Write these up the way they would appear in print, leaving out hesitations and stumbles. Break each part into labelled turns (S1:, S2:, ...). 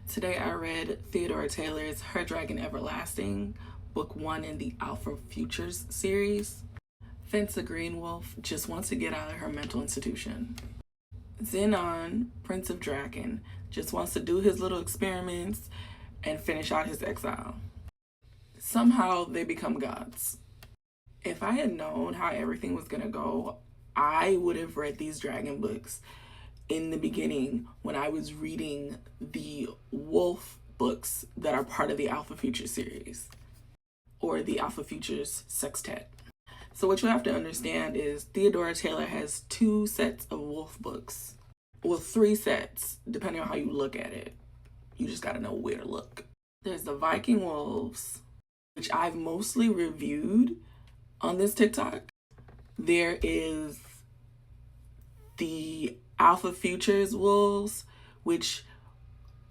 S1: Today I read Theodora Taylor's Her Dragon Everlasting, book 1 in the Alpha Futures series. Fensa Greenwolf just wants to get out of her mental institution. Xenon, Prince of Draken, just wants to do his little experiments and finish out his exile. Somehow they become gods. If I had known how everything was gonna go, I would have read these dragon books in the beginning when I was reading the wolf books that are part of the Alpha Futures series or the Alpha Futures sextet. So what you have to understand is Theodora Taylor has 2 sets of wolf books. Well, 3 sets, depending on how you look at it. You just gotta know where to look. There's the Viking Wolves, which I've mostly reviewed on this TikTok. There is the Alpha Futures Wolves, which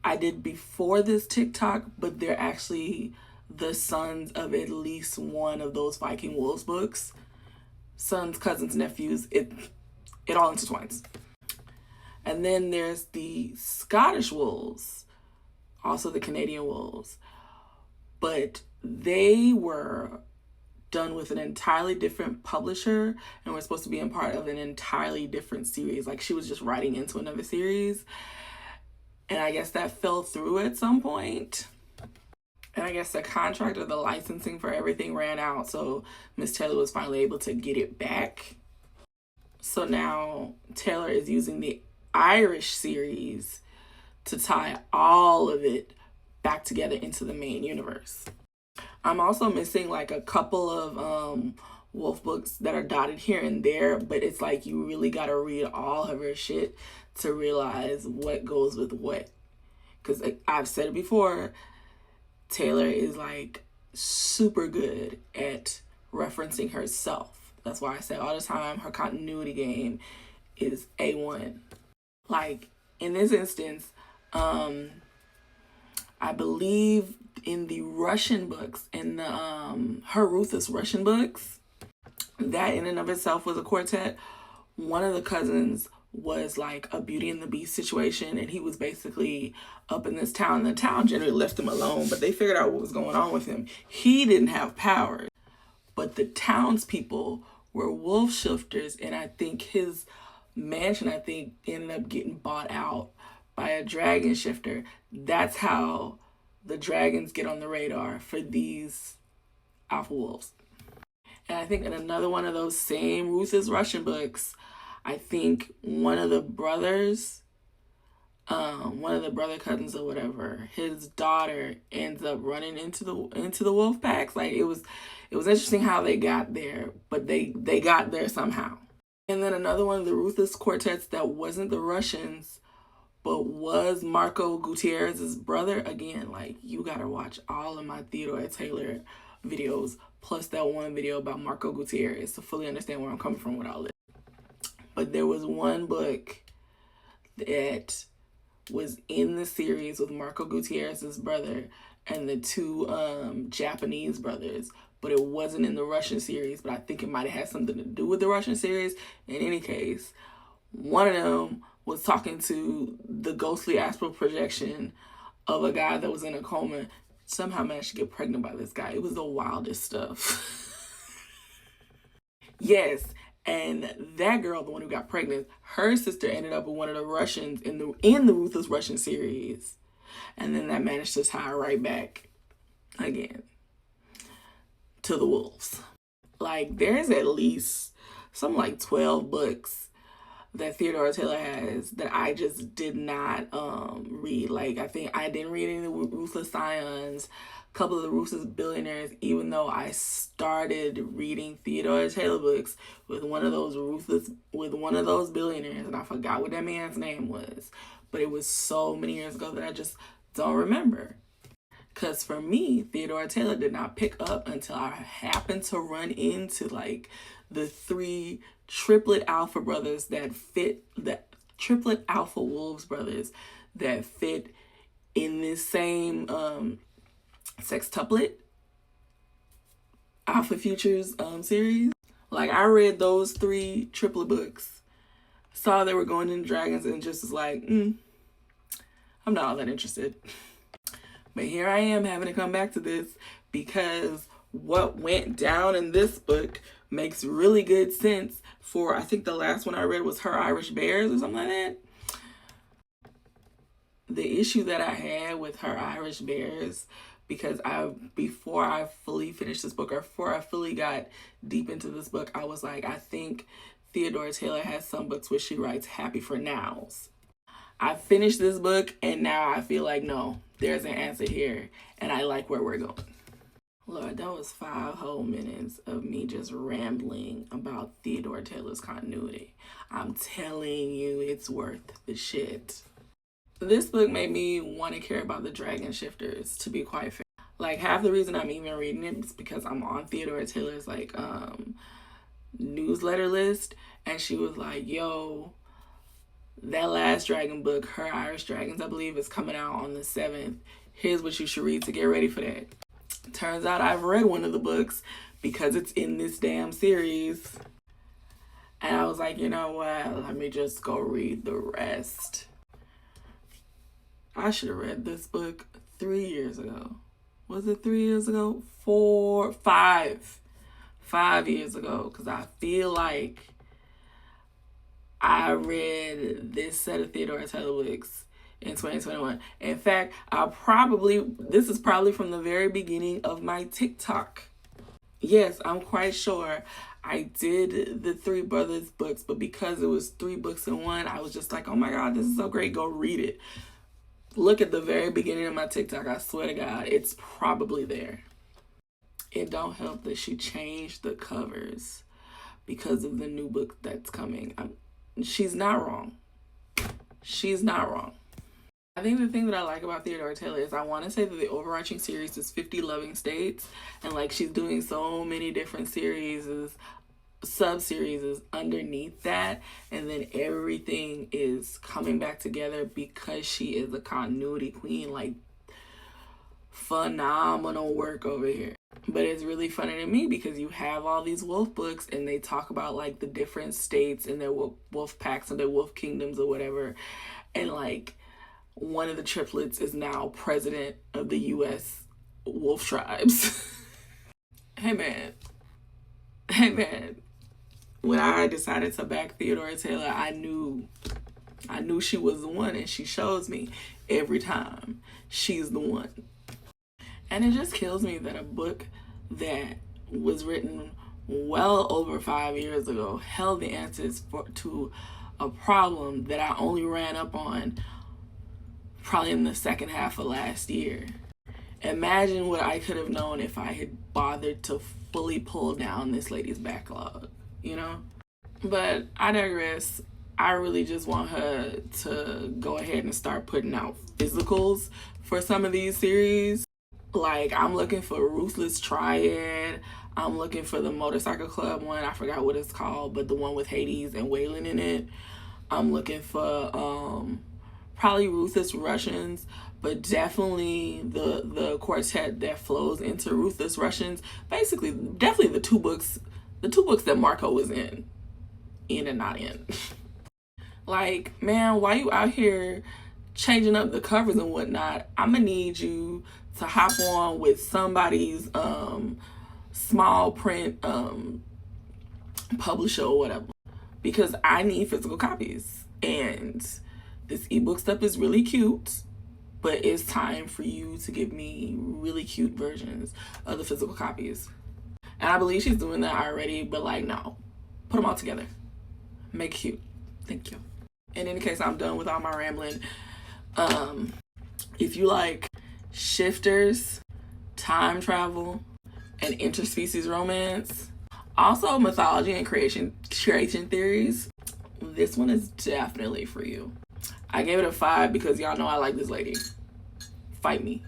S1: I did before this TikTok, but they're actually the sons of at least one of those Viking Wolves books. Sons, cousins, nephews, it all intertwines. And then there's the Scottish Wolves, also the Canadian Wolves, but they were done with an entirely different publisher and were supposed to be in part of an entirely different series. Like she was just writing into another series. And I guess that fell through at some point. And I guess the contract or the licensing for everything ran out. So Miss Taylor was finally able to get it back. So now Taylor is using the Irish series to tie all of it back together into the main universe. I'm also missing like a couple of wolf books that are dotted here and there, but it's like you really gotta read all of her shit to realize what goes with what. Because I've said it before, Taylor is like super good at referencing herself. That's why I say all the time her continuity game is A1. Like in this instance, I believe in the Russian books, in the her Ruthless Russian books, that in and of itself was a quartet. One of the cousins was like a Beauty and the Beast situation, and he was basically up in this town. The town generally left him alone, but they figured out what was going on with him. He didn't have powers, but the townspeople were wolf shifters, and I think his mansion, ended up getting bought out by a dragon shifter. That's how the dragons get on the radar for these alpha wolves. And I think in another one of those same Ruthless Russian books, I think one of the brothers, one of the brother cousins or whatever, his daughter ends up running into the wolf packs. Like it was interesting how they got there, but they got there somehow. And then another one of the Ruthless quartets that wasn't the Russians, but was Marco Gutierrez's brother. Again, like you gotta watch all of my Theodora Taylor videos, plus that one video about Marco Gutierrez to fully understand where I'm coming from with all this. But there was one book that was in the series with Marco Gutierrez's brother and the 2 Japanese brothers, but it wasn't in the Russian series, but I think it might have had something to do with the Russian series. In any case, one of them was talking to the ghostly astral projection of a guy that was in a coma, somehow managed to get pregnant by this guy. It was the wildest stuff. Yes, and that girl, the one who got pregnant, her sister ended up with one of the Russians in the Ruthless Russian series. And then that managed to tie her right back again to the wolves. Like there's at least some like 12 books that Theodora Taylor has that I just did not read. Like I think I didn't read any of the Ruthless Scions, a couple of the Ruthless Billionaires, even though I started reading Theodora Taylor books with one of those billionaires, and I forgot what that man's name was. But it was so many years ago that I just don't remember. Because for me, Theodora Taylor did not pick up until I happened to run into like the 3 triplet alpha brothers that fit, the triplet alpha wolves brothers that fit in this same sextuplet Alpha Futures series. Like I read those 3 triplet books, saw they were going into dragons, and just was like, I'm not all that interested. But here I am having to come back to this because what went down in this book makes really good sense for, I think the last one I read was Her Irish Bears or something like that. The issue that I had with Her Irish Bears, because before I fully finished this book, or before I fully got deep into this book, I was like, I think Theodora Taylor has some books where she writes happy for nows. I finished this book and now I feel like, no, there's an answer here and I like where we're going. Lord, that was 5 whole minutes of me just rambling about Theodora Taylor's continuity. I'm telling you, it's worth the shit. This book made me want to care about the dragon shifters, to be quite fair. Like, half the reason I'm even reading it is because I'm on Theodora Taylor's like newsletter list, and she was like, yo, that last dragon book, Her Irish Dragons, I believe, is coming out on the 7th. Here's what you should read to get ready for that. Turns out I've read one of the books because it's in this damn series. And I was like, you know what? Let me just go read the rest. I should have read this book 3 years ago. Was it 3 years ago? 5 years ago. Because I feel like I read this set of Theodora Taylor books in 2021. In fact, this is probably from the very beginning of my TikTok. Yes, I'm quite sure I did the Three Brothers books, but because it was 3 books in one, I was just like, oh my God, this is so great, go read it. Look at the very beginning of my TikTok. I swear to God, it's probably there. It don't help that she changed the covers because of the new book that's coming. She's not wrong. She's not wrong. I think the thing that I like about Theodora Taylor is I want to say that the overarching series is 50 Loving States, and like she's doing so many different sub-series underneath that, and then everything is coming back together because she is a continuity queen. Like, phenomenal work over here. But it's really funny to me because you have all these wolf books and they talk about like the different states and their wolf packs and their wolf kingdoms or whatever, and like one of the triplets is now president of the US wolf tribes. Hey man, when I decided to back Theodora Taylor, I knew she was the one, and she shows me every time she's the one. And it just kills me that a book that was written well over 5 years ago held the answers to a problem that I only ran up on probably in the second half of last year. Imagine what I could have known if I had bothered to fully pull down this lady's backlog, you know? But I digress. I really just want her to go ahead and start putting out physicals for some of these series. Like, I'm looking for Ruthless Triad. I'm looking for the Motorcycle Club one. I forgot what it's called, but the one with Hades and Waylon in it. I'm looking for probably Ruthless Russians, but definitely the quartet that flows into Ruthless Russians. Basically, definitely the two books that Marco was in and not in. Like, man, why you out here changing up the covers and whatnot? I'm gonna need you to hop on with somebody's small print publisher or whatever, because I need physical copies. And this ebook stuff is really cute, but it's time for you to give me really cute versions of the physical copies. And I believe she's doing that already, but like, no, put them all together, make it cute. Thank you. In any case, I'm done with all my rambling. If you like shifters, time travel, and interspecies romance, also mythology and creation theories, this one is definitely for you. I gave it a 5 because y'all know I like this lady. Fight me.